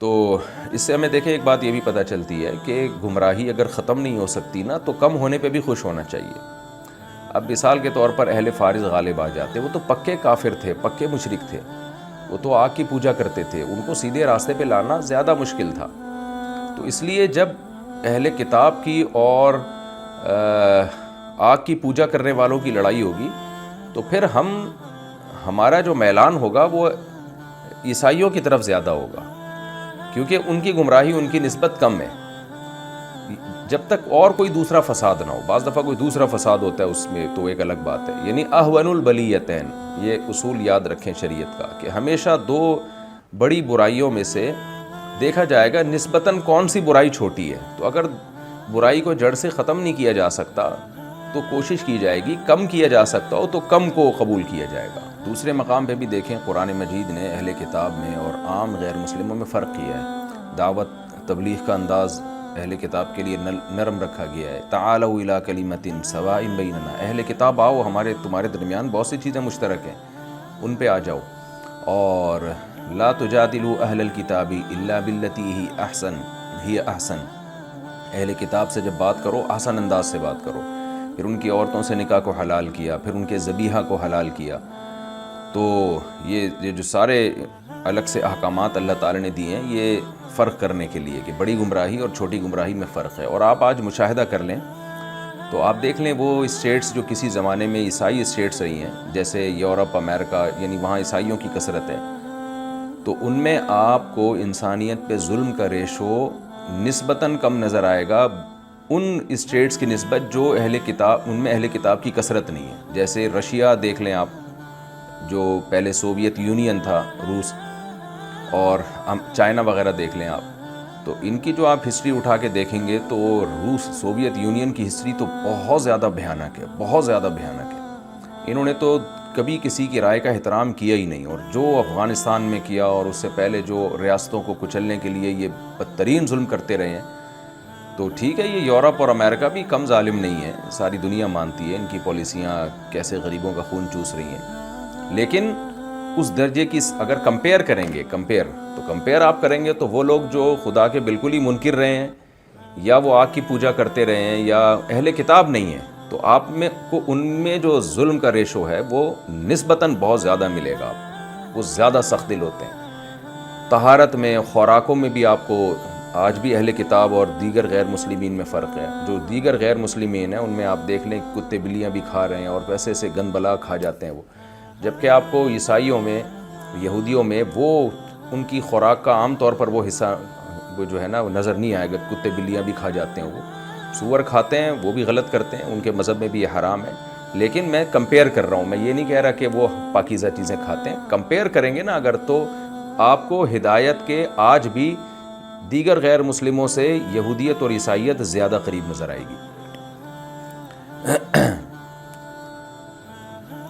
تو اس سے ہمیں دیکھیں ایک بات یہ بھی پتہ چلتی ہے کہ گمراہی اگر ختم نہیں ہو سکتی نا تو کم ہونے پہ بھی خوش ہونا چاہیے. اب مثال کے طور پر اہل فارس غالب آ جاتے, وہ تو پکے کافر تھے, پکے مشرک تھے, وہ تو آگ کی پوجا کرتے تھے, ان کو سیدھے راستے پہ لانا زیادہ مشکل تھا. تو اس لیے جب اہل کتاب کی اور آگ کی پوجا کرنے والوں کی لڑائی ہوگی تو پھر ہمارا جو میلان ہوگا وہ عیسائیوں کی طرف زیادہ ہوگا, کیونکہ ان کی گمراہی ان کی نسبت کم ہے. جب تک اور کوئی دوسرا فساد نہ ہو, بعض دفعہ کوئی دوسرا فساد ہوتا ہے اس میں تو ایک الگ بات ہے. یعنی احون البلیتین, یہ اصول یاد رکھیں شریعت کا, کہ ہمیشہ دو بڑی برائیوں میں سے دیکھا جائے گا نسبتاً کون سی برائی چھوٹی ہے. تو اگر برائی کو جڑ سے ختم نہیں کیا جا سکتا تو کوشش کی جائے گی, کم کیا جا سکتا ہو تو کم کو قبول کیا جائے گا. دوسرے مقام پہ بھی دیکھیں قرآن مجید نے اہل کتاب میں اور عام غیر مسلموں میں فرق کیا ہے. دعوت تبلیغ کا انداز اہل کتاب کے لیے نرم رکھا گیا ہے. تعالوا الی کلمۃ سواء بیننا, اہل کتاب آؤ, تمہارے درمیان بہت سی چیزیں مشترک ہیں, ان پہ آ جاؤ. اور لا تجادلوا اہل الکتاب الا باللتی ہی احسن, اہل کتاب سے جب بات کرو احسن انداز سے بات کرو. پھر ان کی عورتوں سے نکاح کو حلال کیا, پھر ان کے ذبیحہ کو حلال کیا. تو یہ جو سارے الگ سے احکامات اللہ تعالی نے دیے ہیں یہ فرق کرنے کے لیے کہ بڑی گمراہی اور چھوٹی گمراہی میں فرق ہے. اور آپ آج مشاہدہ کر لیں تو آپ دیکھ لیں وہ اسٹیٹس جو کسی زمانے میں عیسائی اسٹیٹس رہی ہیں, جیسے یورپ, امریکہ, یعنی وہاں عیسائیوں کی کثرت ہے, تو ان میں آپ کو انسانیت پہ ظلم کا ریشو نسبتاً کم نظر آئے گا ان اسٹیٹس کی نسبت جو ان میں اہل کتاب کی کثرت نہیں ہے. جیسے رشیا دیکھ لیں آپ, جو پہلے سوویت یونین تھا, روس, اور چائنا وغیرہ دیکھ لیں آپ, تو ان کی جو آپ ہسٹری اٹھا کے دیکھیں گے تو سوویت یونین کی ہسٹری تو بہت زیادہ بھیانک ہے, بہت زیادہ بھیانک ہے. انہوں نے تو کبھی کسی کی رائے کا احترام کیا ہی نہیں, اور جو افغانستان میں کیا اور اس سے پہلے جو ریاستوں کو کچلنے کے لیے یہ بدترین ظلم کرتے رہے ہیں. تو ٹھیک ہے, یہ یورپ اور امریکہ بھی کم ظالم نہیں ہے, ساری دنیا مانتی ہے ان کی پالیسیاں کیسے غریبوں کا خون چوس رہی ہیں, لیکن اس درجے کی اگر کمپیئر کریں گے, کمپیئر آپ کریں گے تو وہ لوگ جو خدا کے بالکل ہی منکر رہے ہیں, یا وہ آگ کی پوجا کرتے رہے ہیں, یا اہل کتاب نہیں ہیں, تو آپ میں کو ان میں جو ظلم کا ریشو ہے وہ نسبتاً بہت زیادہ ملے گا. وہ زیادہ سخت دل ہوتے ہیں. طہارت میں, خوراکوں میں بھی آپ کو آج بھی اہل کتاب اور دیگر غیر مسلمین میں فرق ہے. جو دیگر غیر مسلمین ہیں ان میں آپ دیکھ لیں کتے بلیاں بھی کھا رہے ہیں اور ویسے سے گند بلا کھا جاتے ہیں وہ, جبکہ آپ کو عیسائیوں میں, یہودیوں میں وہ ان کی خوراک کا عام طور پر وہ حصہ وہ جو ہے نا وہ نظر نہیں آئے گا. کتے بلیاں بھی کھا جاتے ہیں, وہ سور کھاتے ہیں, وہ بھی غلط کرتے ہیں, ان کے مذہب میں بھی یہ حرام ہے. لیکن میں کمپیئر کر رہا ہوں, میں یہ نہیں کہہ رہا کہ وہ پاکیزہ چیزیں کھاتے ہیں. کمپیئر کریں گے نا اگر, تو آپ کو ہدایت کے آج بھی دیگر غیر مسلموں سے یہودیت اور عیسائیت زیادہ قریب نظر آئے گی.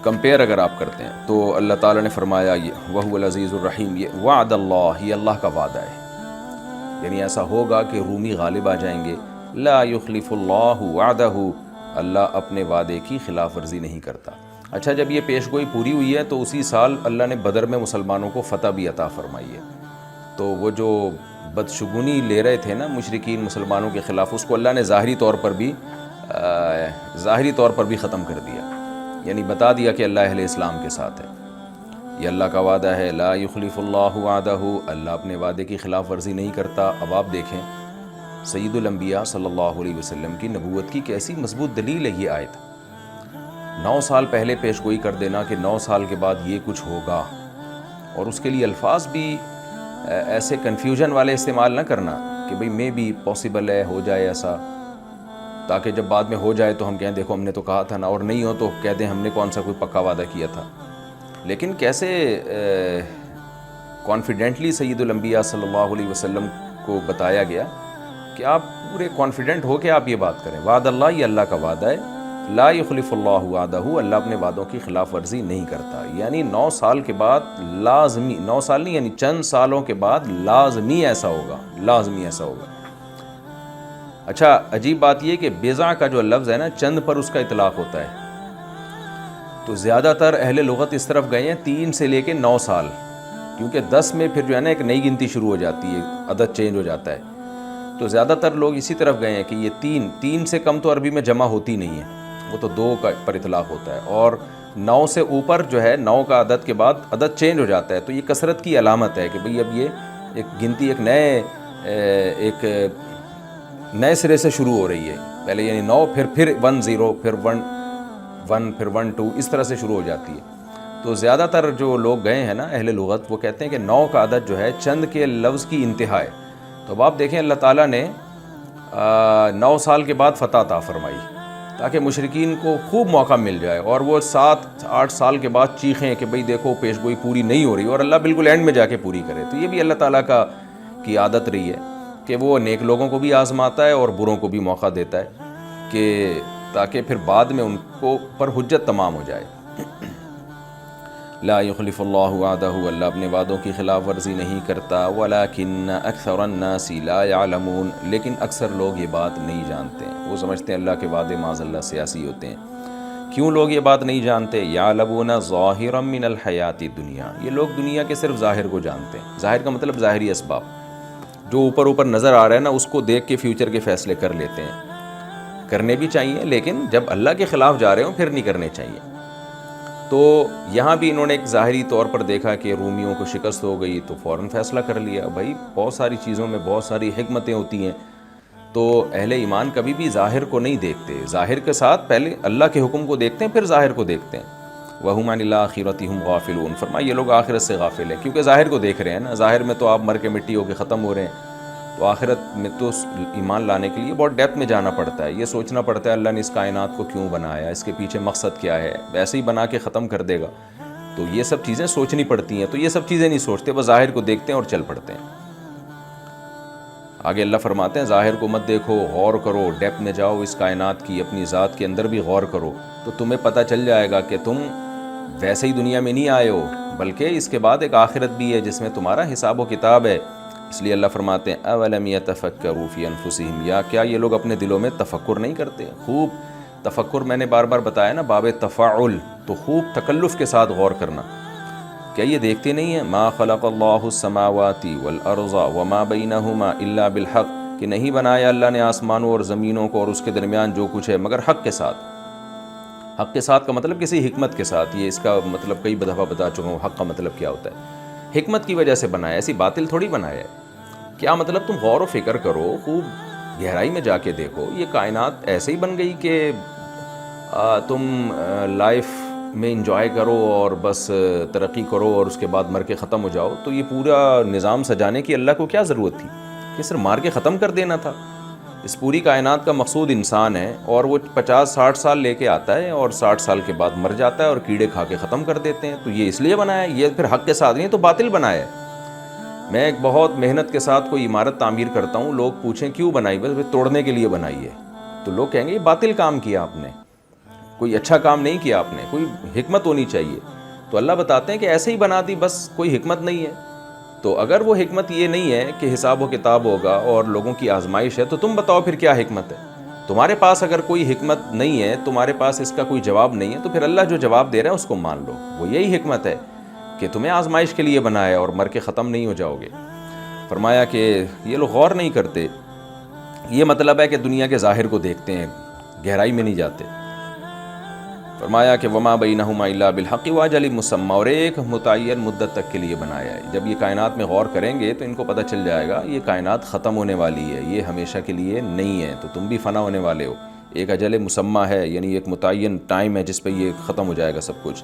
کمپیئر اگر آپ کرتے ہیں تو اللہ تعالیٰ نے فرمایا وَهُوَ الْعَزِيزُ الرَّحِيمُ, یہ وعد اللہ, یہ اللہ کا وعدہ ہے. یعنی ایسا ہوگا کہ رومی غالب آ جائیں گے. لا يخلف اللہ وعدہ, اللہ اپنے وعدے کی خلاف ورزی نہیں کرتا. اچھا, جب یہ پیش گوئی پوری ہوئی ہے تو اسی سال اللہ نے بدر میں مسلمانوں کو فتح بھی عطا فرمائی ہے. تو وہ جو بدشگونی لے رہے تھے نا مشرکین مسلمانوں کے خلاف, اس کو اللہ نے ظاہری طور پر بھی ختم کر دیا. یعنی بتا دیا کہ اللہ اہل اسلام کے ساتھ ہے. یہ اللہ کا وعدہ ہے, لا یخلف اللہ وعدہ, اللہ اپنے وعدے کی خلاف ورزی نہیں کرتا. اب آپ دیکھیں سید الانبیاء صلی اللہ علیہ وسلم کی نبوت کی کیسی مضبوط دلیل ہے یہ آیت. 9 سال پہلے پیش گوئی کر دینا کہ 9 سال کے بعد یہ کچھ ہوگا, اور اس کے لیے الفاظ بھی ایسے کنفیوژن والے استعمال نہ کرنا کہ بھئی میں بھی پاسبل ہے ہو جائے ایسا, تاکہ جب بعد میں ہو جائے تو ہم کہیں دیکھو ہم نے تو کہا تھا نا, اور نہیں ہو تو کہہ دیں ہم نے کون سا کوئی پکا وعدہ کیا تھا. لیکن کیسے کانفیڈنٹلی سید الانبیاء صلی اللہ علیہ وسلم کو بتایا گیا کہ آپ پورے کانفیڈنٹ ہو کے آپ یہ بات کریں. وعد اللہ, یہ اللہ کا وعدہ ہے. لا یخلف اللہ وعدہ, اللہ اپنے وعدوں کی خلاف ورزی نہیں کرتا. یعنی 9 سال کے بعد لازمی, 9 سال نہیں یعنی چند سالوں کے بعد لازمی ایسا ہوگا, لازمی ایسا ہوگا. اچھا, عجیب بات یہ کہ بیضع کا جو لفظ ہے نا, چند پر اس کا اطلاق ہوتا ہے. تو زیادہ تر اہل لغت اس طرف گئے ہیں 3 سے لے کے 9 سال, کیونکہ 10 میں پھر جو ہے نا ایک نئی گنتی شروع ہو جاتی ہے، عدد چینج ہو جاتا ہے. تو زیادہ تر لوگ اسی طرف گئے ہیں کہ یہ 3 سے کم تو عربی میں جمع ہوتی نہیں ہے، وہ تو 2 کا پر اطلاق ہوتا ہے، اور 9 سے اوپر جو ہے 9 کا عدد کے بعد عدد چینج ہو جاتا ہے. تو یہ کثرت کی علامت ہے کہ بھئی اب یہ ایک گنتی ایک نئے سرے سے شروع ہو رہی ہے. پہلے یعنی 9 پھر 1 0 پھر 1 1 پھر 1 2 اس طرح سے شروع ہو جاتی ہے. تو زیادہ تر جو لوگ گئے ہیں نا اہل لغت، وہ کہتے ہیں کہ 9 کا عدد جو ہے چند کے لفظ کی انتہا ہے. تو اب آپ دیکھیں اللہ تعالیٰ نے 9 سال کے بعد فتح عطا فرمائی تاکہ مشرکین کو خوب موقع مل جائے، اور وہ 7-8 سال کے بعد چیخیں کہ بھئی دیکھو پیش گوئی پوری نہیں ہو رہی، اور اللہ بالکل اینڈ میں جا کے پوری کرے. تو یہ بھی اللہ تعالیٰ کی عادت رہی ہے کہ وہ نیک لوگوں کو بھی آزماتا ہے اور بروں کو بھی موقع دیتا ہے کہ تاکہ پھر بعد میں ان کو پر حجت تمام ہو جائے. لا یخلف اللہ وعدہ، اللہ اپنے وعدوں کی خلاف ورزی نہیں کرتا. ولکن اکثر الناس لا يعلمون، لیکن اکثر لوگ یہ بات نہیں جانتے ہیں. وہ سمجھتے ہیں اللہ کے وعدے معاذ اللہ سیاسی ہوتے ہیں. کیوں لوگ یہ بات نہیں جانتے؟ یعلمون ظاہرا من الحیات الدنیا، یہ لوگ دنیا کے صرف ظاہر کو جانتے ہیں. ظاہر کا مطلب ظاہری اسباب، جو اوپر نظر آ رہا ہے نا اس کو دیکھ کے فیوچر کے فیصلے کر لیتے ہیں. کرنے بھی چاہیے، لیکن جب اللہ کے خلاف جا رہے ہوں پھر نہیں کرنے چاہیے. تو یہاں بھی انہوں نے ایک ظاہری طور پر دیکھا کہ رومیوں کو شکست ہو گئی تو فوراً فیصلہ کر لیا. بھائی بہت ساری چیزوں میں بہت ساری حکمتیں ہوتی ہیں. تو اہل ایمان کبھی بھی ظاہر کو نہیں دیکھتے، ظاہر کے ساتھ پہلے اللہ کے حکم کو دیکھتے ہیں پھر ظاہر کو دیکھتے ہیں. وَهُمْ عَنِ الْآخِرَةِ هُمْ غَافِلُونَ، فرمایا یہ لوگ آخرت سے غافل ہیں کیونکہ ظاہر کو دیکھ رہے ہیں نا. ظاہر میں تو آپ مر کے مٹی ہو کے ختم ہو رہے ہیں، تو آخرت میں تو ایمان لانے کے لیے بہت ڈیپتھ میں جانا پڑتا ہے. یہ سوچنا پڑتا ہے اللہ نے اس کائنات کو کیوں بنایا، اس کے پیچھے مقصد کیا ہے. ویسے ہی بنا کے ختم کر دے گا، تو یہ سب چیزیں سوچنی پڑتی ہیں. تو یہ سب چیزیں نہیں سوچتے، وہ ظاہر کو دیکھتے ہیں اور چل پڑتے ہیں. آگے اللہ فرماتے ہیں ظاہر کو مت دیکھو، غور کرو، ڈیپتھ میں جاؤ اس کائنات کی، اپنی ذات کے اندر بھی غور کرو، تو تمہیں پتہ چل جائے گا کہ تم ویسے ہی دنیا میں نہیں آئے ہو، بلکہ اس کے بعد ایک آخرت بھی ہے جس میں تمہارا حساب و کتاب ہے. اس لیے اللہ فرماتے ہیں اولم یتفکروا فی انفسہم، یا کیا یہ لوگ اپنے دلوں میں تفکر نہیں کرتے؟ خوب تفکر، میں نے بار بار بتایا نا باب تفاعل، تو خوب تکلف کے ساتھ غور کرنا. کیا یہ دیکھتے نہیں ہیں ما خلق اللہ السماوات والارض وما بینہما الا بالحق، کہ نہیں بنایا اللہ نے آسمانوں اور زمینوں کو اور اس کے درمیان جو کچھ ہے مگر حق کے ساتھ. حق کے ساتھ کا مطلب کسی حکمت کے ساتھ. یہ اس کا مطلب کئی دفعہ بتا چکا ہوں حق کا مطلب کیا ہوتا ہے. حکمت کی وجہ سے بنایا، ایسی باطل تھوڑی بنایا ہے. کیا مطلب؟ تم غور و فکر کرو، خوب گہرائی میں جا کے دیکھو. یہ کائنات ایسے ہی بن گئی کہ تم لائف میں انجوائے کرو اور بس ترقی کرو اور اس کے بعد مر کے ختم ہو جاؤ؟ تو یہ پورا نظام سجانے کی اللہ کو کیا ضرورت تھی کہ صرف مار کے ختم کر دینا تھا؟ اس پوری کائنات کا مقصود انسان ہے، اور وہ 50-60 سال لے کے آتا ہے اور 60 سال کے بعد مر جاتا ہے اور کیڑے کھا کے ختم کر دیتے ہیں. تو یہ اس لیے بنایا ہے، یہ پھر حق کے ساتھ نہیں تو باطل بنایا ہے. میں ایک بہت محنت کے ساتھ کوئی عمارت تعمیر کرتا ہوں، لوگ پوچھیں کیوں بنائی؟ بس توڑنے کے لیے بنائی ہے. تو لوگ کہیں گے یہ باطل کام کیا آپ نے، کوئی اچھا کام نہیں کیا آپ نے، کوئی حکمت ہونی چاہیے. تو اللہ بتاتے ہیں کہ ایسے ہی بنا دی، بس کوئی حکمت نہیں ہے. تو اگر وہ حکمت یہ نہیں ہے کہ حساب و کتاب ہوگا اور لوگوں کی آزمائش ہے، تو تم بتاؤ پھر کیا حکمت ہے؟ تمہارے پاس اگر کوئی حکمت نہیں ہے، تمہارے پاس اس کا کوئی جواب نہیں ہے، تو پھر اللہ جو جواب دے رہا ہے اس کو مان لو. وہ یہی حکمت ہے کہ تمہیں آزمائش کے لیے بنایا اور مر کے ختم نہیں ہو جاؤ گے. فرمایا کہ یہ لوگ غور نہیں کرتے. یہ مطلب ہے کہ دنیا کے ظاہر کو دیکھتے ہیں، گہرائی میں نہیں جاتے. فرمایا کہ وما بینہما الا بالحق واجل مسمى، اور ایک متعین مدت تک کے لیے بنایا ہے. جب یہ کائنات میں غور کریں گے تو ان کو پتہ چل جائے گا یہ کائنات ختم ہونے والی ہے، یہ ہمیشہ کے لیے نہیں ہے. تو تم بھی فنا ہونے والے ہو. ایک اجل مسمى ہے، یعنی ایک متعین ٹائم ہے جس پہ یہ ختم ہو جائے گا سب کچھ.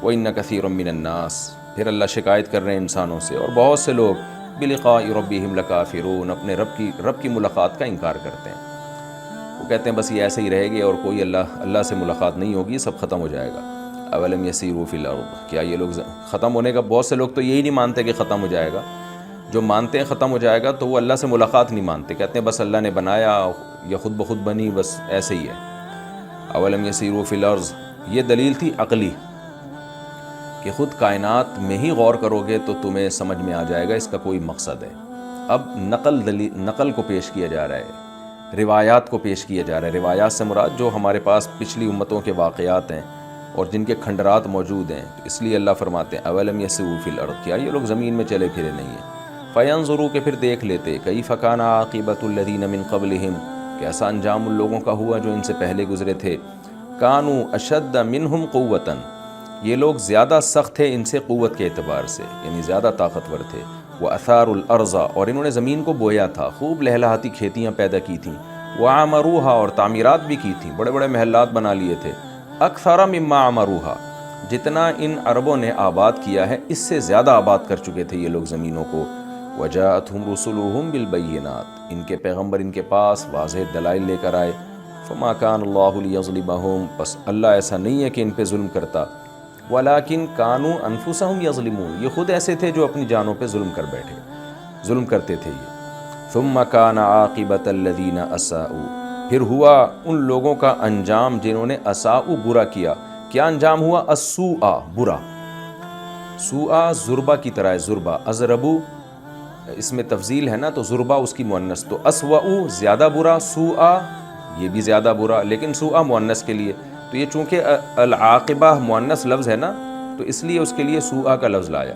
وَإِنَّ كَثِيرًا مِّنَ النَّاسِ، پھر اللہ شکایت کر رہے ہیں انسانوں سے، اور بہت سے لوگ بِلِقَاءِ رَبِّهِمْ لَكَافِرُونَ، اپنے رب کی ملاقات کا انکار کرتے ہیں. وہ کہتے ہیں بس یہ ایسے ہی رہے گی اور کوئی اللہ سے ملاقات نہیں ہوگی، سب ختم ہو جائے گا. اولم یسیروا فی الارض، کیا یہ لوگ ختم ہونے کا، بہت سے لوگ تو یہی نہیں مانتے کہ ختم ہو جائے گا. جو مانتے ہیں ختم ہو جائے گا تو وہ اللہ سے ملاقات نہیں مانتے، کہتے ہیں بس اللہ نے بنایا یا خود بخود بنی، بس ایسے ہی ہے. اولم یسیروا فی الارض، یہ دلیل تھی عقلی کہ خود کائنات میں ہی غور کرو گے تو تمہیں سمجھ میں آ جائے گا اس کا کوئی مقصد ہے. اب نقل کو پیش کیا جا رہا ہے، روایات کو پیش کیا جا رہا ہے. روایات سے مراد جو ہمارے پاس پچھلی امتوں کے واقعات ہیں، اور جن کے کھنڈرات موجود ہیں. اس لیے اللہ فرماتے ہیں اولم یسعوا فی الارض، کیا یہ لوگ زمین میں چلے پھرے نہیں ہیں. فینظروا، کہ پھر دیکھ لیتے، کیف کان عاقبۃ الذین من قبلہم، کیسا انجام ان لوگوں کا ہوا جو ان سے پہلے گزرے تھے. کانوا اشد منہم قوۃ، یہ لوگ زیادہ سخت تھے ان سے قوت کے اعتبار سے، یعنی زیادہ طاقتور تھے. وَأَثَارُوا الْأَرْضَ، اور انہوں نے زمین کو بویا تھا، خوب لہلہاتی کھیتیاں پیدا کی تھیں. وَعَمَرُوهَا، اور تعمیرات بھی کی تھیں، بڑے بڑے محلات بنا لیے تھے. أَكْثَرَ مِمَّا عَمَرُوهَا، جتنا ان عربوں نے آباد کیا ہے اس سے زیادہ آباد کر چکے تھے یہ لوگ زمینوں کو. وَجَاءَتْهُمْ رُسُلُهُمْ بِالْبَيِّنَاتِ، ان کے پیغمبر ان کے پاس واضح دلائل لے کر آئے. فَمَا كَانَ اللَّهُ لِيَظْلِمَهُمْ، بس اللہ ایسا نہیں ہے کہ ان پہ ظلم کرتا. وَلَٰكِن كَانُوا أَنفُسَهُمْ يَظْلِمُونَ، یہ خود ایسے تھے جو اپنی جانوں پہ ظلم کر بیٹھے، ظلم کرتے تھے یہ. ثُمَّ كَانَ عَاقِبَةَ الَّذِينَ أَسَاءُوا، پھر ہوا ان لوگوں کا انجام جنہوں نے اساءوا، برا کیا. کیا انجام ہوا؟ السوء، برا. سوء ضربہ کی طرح ہے، ضربہ. اضربوا اس میں تفضیل ہے نا، تو ضربہ اس کی مؤنث، تو اسوأ زیادہ برا، سوء یہ بھی زیادہ برا، لیکن سوء مؤنث کے لیے. تو یہ چونکہ العاقبہ مؤنث لفظ ہے نا، تو اس لیے اس کے لیے سوء کا لفظ لایا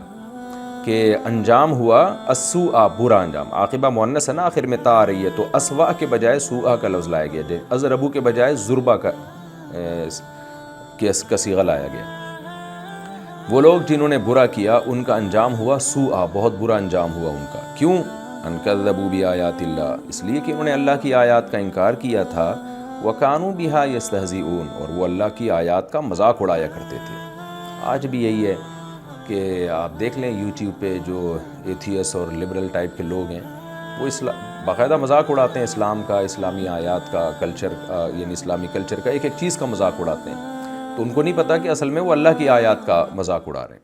کہ انجام ہوا السوء، برا انجام. عاقبہ مؤنث ہے نا، آخر میں تا آ رہی ہے، تو اسوأ کے بجائے سوء کا لفظ لایا گیا، اضربوا کے بجائے ضربہ کا صیغہ لایا گیا. وہ لوگ جنہوں نے برا کیا ان کا انجام ہوا سوء، بہت برا انجام ہوا ان کا. کیوں؟ ان کذبوا بآیات اللہ، اس لیے کہ انہوں نے اللہ کی آیات کا انکار کیا تھا. وَكَانُوا بِهَا يَسْتَهْزِئُونَ، اور وہ اللہ کی آیات کا مذاق اڑایا کرتے تھے. آج بھی یہی ہے کہ آپ دیکھ لیں یوٹیوب پہ جو ایتھیس اور لبرل ٹائپ کے لوگ ہیں، وہ باقاعدہ مذاق اڑاتے ہیں اسلام کا، اسلامی آیات کا، کلچر یعنی اسلامی کلچر کا، ایک ایک چیز کا مذاق اڑاتے ہیں. تو ان کو نہیں پتہ کہ اصل میں وہ اللہ کی آیات کا مذاق اڑا رہے ہیں.